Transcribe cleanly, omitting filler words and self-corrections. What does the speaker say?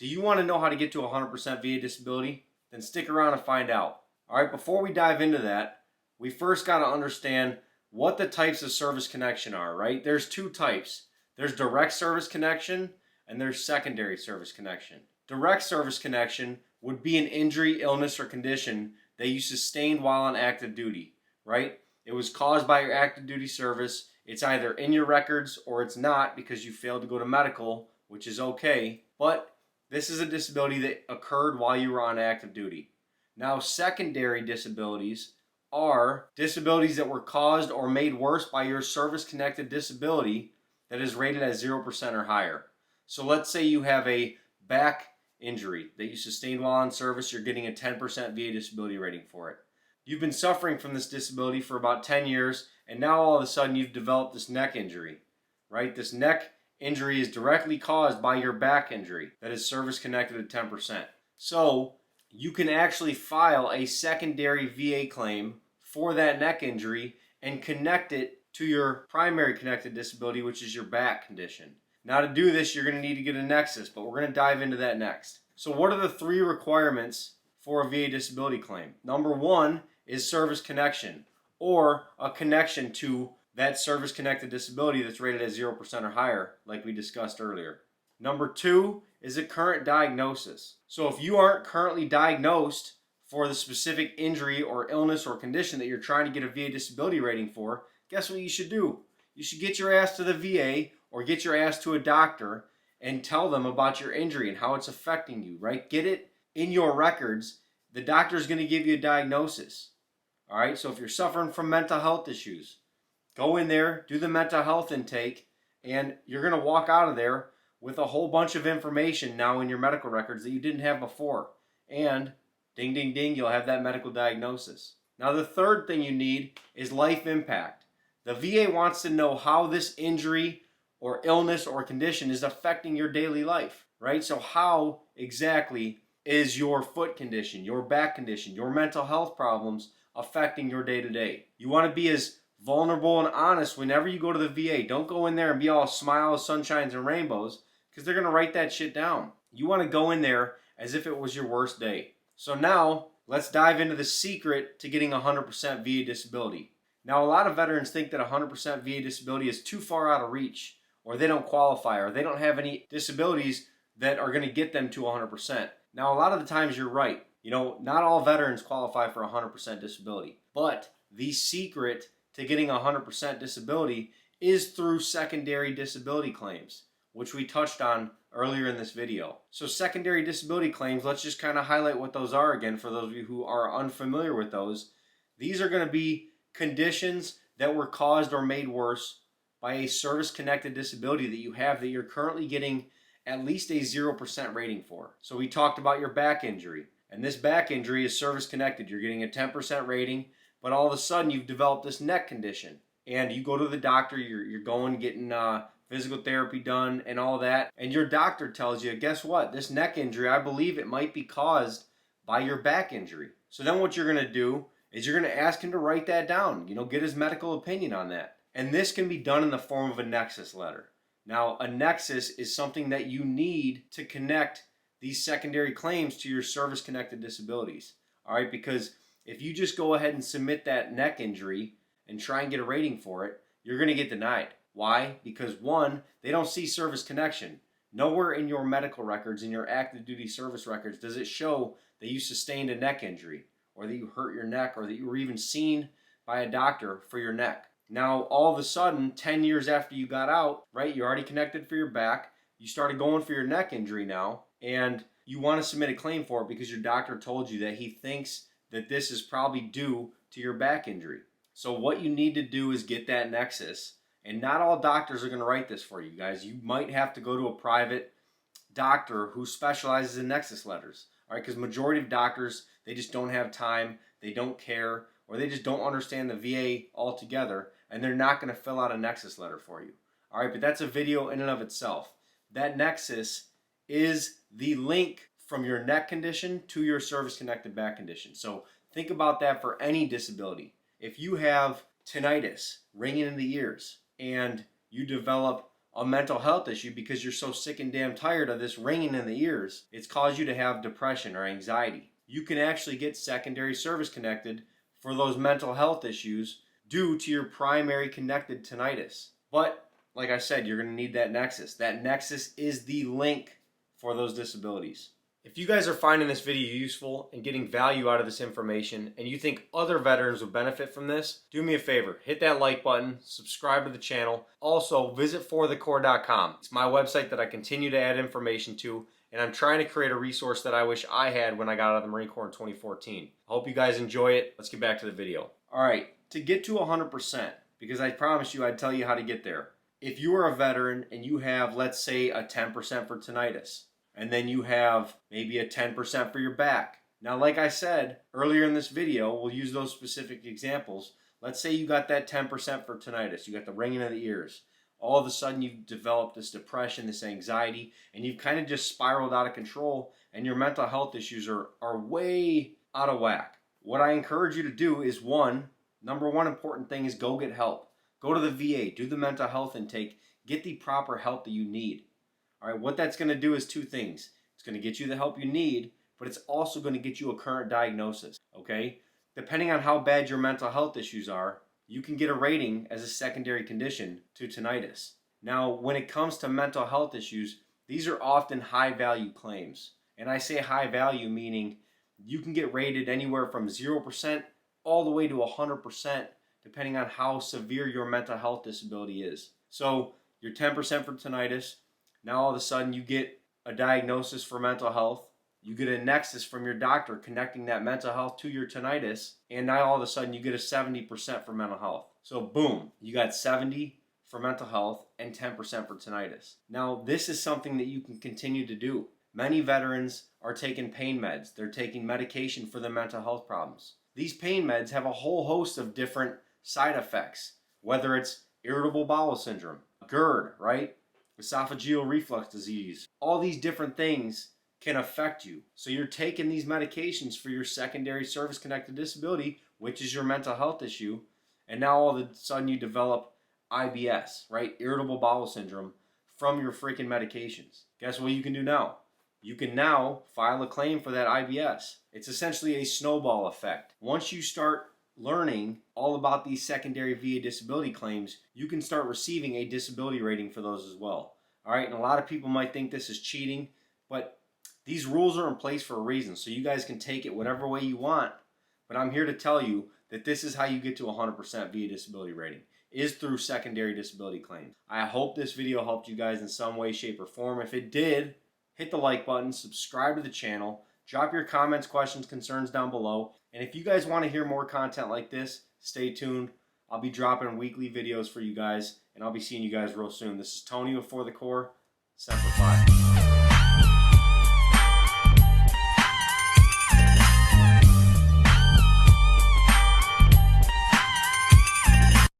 Do you want to know how to get to 100% VA disability? Then stick around and find out. All right, before we dive into that, we first got to understand what the types of service connection are, right? There's two types. There's direct service connection and there's secondary service connection. Direct service connection would be an injury, illness, or condition that you sustained while on active duty, right? It was caused by your active duty service. It's either in your records or it's not because you failed to go to medical, which is okay, but this is a disability that occurred while you were on active duty. Now, secondary disabilities are disabilities that were caused or made worse by your service-connected disability that is rated at 0% or higher. So let's say you have a back injury that you sustained while on service, you're getting a 10% VA disability rating for it. You've been suffering from this disability for about 10 years, and now all of a sudden you've developed this neck injury, right? This neck injury is directly caused by your back injury that is service connected at 10%. So you can actually file a secondary VA claim for that neck injury and connect it to your primary connected disability, which is your back condition. Now, to do this, you're going to need to get a Nexus, but we're going to dive into that next. So what are the three requirements for a VA disability claim? Number one is service connection, or a connection to that service-connected disability that's rated at 0% or higher, like we discussed earlier. Number two is a current diagnosis. So if you aren't currently diagnosed for the specific injury or illness or condition that you're trying to get a VA disability rating for, guess what you should do? You should get your ass to the VA or get your ass to a doctor and tell them about your injury and how it's affecting you, right? Get it in your records. The doctor is going to give you a diagnosis. All right, so if you're suffering from mental health issues, go in there, do the mental health intake, and you're going to walk out of there with a whole bunch of information now in your medical records that you didn't have before. And ding, ding, ding, you'll have that medical diagnosis. Now, the third thing you need is life impact. The VA wants to know how this injury or illness or condition is affecting your daily life, right? So how exactly is your foot condition, your back condition, your mental health problems affecting your day-to-day? You want to be as vulnerable and honest whenever you go to the VA. Don't go in there and be all smiles, sunshines, and rainbows, because they're going to write that shit down. You want to go in there as if it was your worst day. So now, let's dive into the secret to getting 100% VA disability. Now, a lot of veterans think that 100% VA disability is too far out of reach, or they don't qualify, or they don't have any disabilities that are going to get them to 100%. Now, a lot of the times you're right. You know, not all veterans qualify for 100% disability, but the secret to getting 100% disability is through secondary disability claims, which we touched on earlier in this video. So secondary disability claims, let's just kind of highlight what those are again for those of you who are unfamiliar with those. These are going to be conditions that were caused or made worse by a service-connected disability that you have that you're currently getting at least a 0% rating for. So we talked about your back injury, and this back injury is service-connected. You're getting a 10% rating, but all of a sudden you've developed this neck condition, and you go to the doctor, you're going getting physical therapy done and all that, and your doctor tells you, guess what, this neck injury, I believe it might be caused by your back injury. So then what you're going to do is you're going to ask him to write that down, get his medical opinion on that. And this can be done in the form of a Nexus letter. Now, a Nexus is something that you need to connect these secondary claims to your service-connected disabilities. All right, because if you just go ahead and submit that neck injury and try and get a rating for it, you're going to get denied. Why? Because one, they don't see service connection. Nowhere in your medical records, in your active duty service records, does it show that you sustained a neck injury or that you hurt your neck or that you were even seen by a doctor for your neck. Now, all of a sudden, 10 years after you got out, right, you're already connected for your back, you started going for your neck injury now, and you want to submit a claim for it because your doctor told you that he thinks that this is probably due to your back injury. So what you need to do is get that Nexus, and not all doctors are going to write this for you guys. You might have to go to a private doctor who specializes in Nexus letters, all right, because majority of doctors, they just don't have time, they don't care, or they just don't understand the VA altogether, and they're not going to fill out a Nexus letter for you. All right, but that's a video in and of itself. That Nexus is the link from your neck condition to your service-connected back condition. So think about that for any disability. If you have tinnitus, ringing in the ears, and you develop a mental health issue because you're so sick and damn tired of this ringing in the ears. It's caused you to have depression or anxiety. You can actually get secondary service connected for those mental health issues due to your primary connected tinnitus. But like I said, you're going to need that Nexus. That Nexus is the link for those disabilities. If you guys are finding this video useful and getting value out of this information and you think other veterans would benefit from this, do me a favor, hit that like button, subscribe to the channel. Also, visit forthecore.com. It's my website that I continue to add information to, and I'm trying to create a resource that I wish I had when I got out of the Marine Corps in 2014. I hope you guys enjoy it. Let's get back to the video. All right, to get to 100%, because I promised you I'd tell you how to get there. If you are a veteran and you have, let's say, a 10% for tinnitus, and then you have maybe a 10% for your back. Now, like I said earlier in this video, we'll use those specific examples. Let's say you got that 10% for tinnitus. You got the ringing of the ears. All of a sudden, you've developed this depression, this anxiety, and you've kind of just spiraled out of control, and your mental health issues are way out of whack. What I encourage you to do is, number one important thing is go get help. Go to the VA, do the mental health intake, get the proper help that you need. All right, what that's going to do is two things. It's going to get you the help you need, but it's also going to get you a current diagnosis, okay? Depending on how bad your mental health issues are, you can get a rating as a secondary condition to tinnitus. Now, when it comes to mental health issues, these are often high-value claims. And I say high value meaning you can get rated anywhere from 0% all the way to 100%, depending on how severe your mental health disability is. So, you're 10% for tinnitus. Now all of a sudden you get a diagnosis for mental health. You get a Nexus from your doctor connecting that mental health to your tinnitus. And now all of a sudden you get a 70% for mental health. So boom, you got 70 for mental health and 10% for tinnitus. Now this is something that you can continue to do. Many veterans are taking pain meds. They're taking medication for their mental health problems. These pain meds have a whole host of different side effects, whether it's irritable bowel syndrome, GERD, right? Esophageal reflux disease. All these different things can affect you. So you're taking these medications for your secondary service-connected disability, which is your mental health issue, and now all of a sudden you develop IBS, right? Irritable bowel syndrome from your freaking medications. Guess what you can do now? You can now file a claim for that IBS. It's essentially a snowball effect. Once you start learning all about these secondary VA disability claims, you can start receiving a disability rating for those as well. All right, and a lot of people might think this is cheating, but these rules are in place for a reason, so you guys can take it whatever way you want. But I'm here to tell you that this is how you get to 100% VA disability rating, is through secondary disability claims. I hope this video helped you guys in some way, shape, or form. If it did, hit the like button, subscribe to the channel, drop your comments, questions, concerns down below. And if you guys want to hear more content like this, stay tuned. I'll be dropping weekly videos for you guys, and I'll be seeing you guys real soon. This is Tony with For the Core. Semper Fi.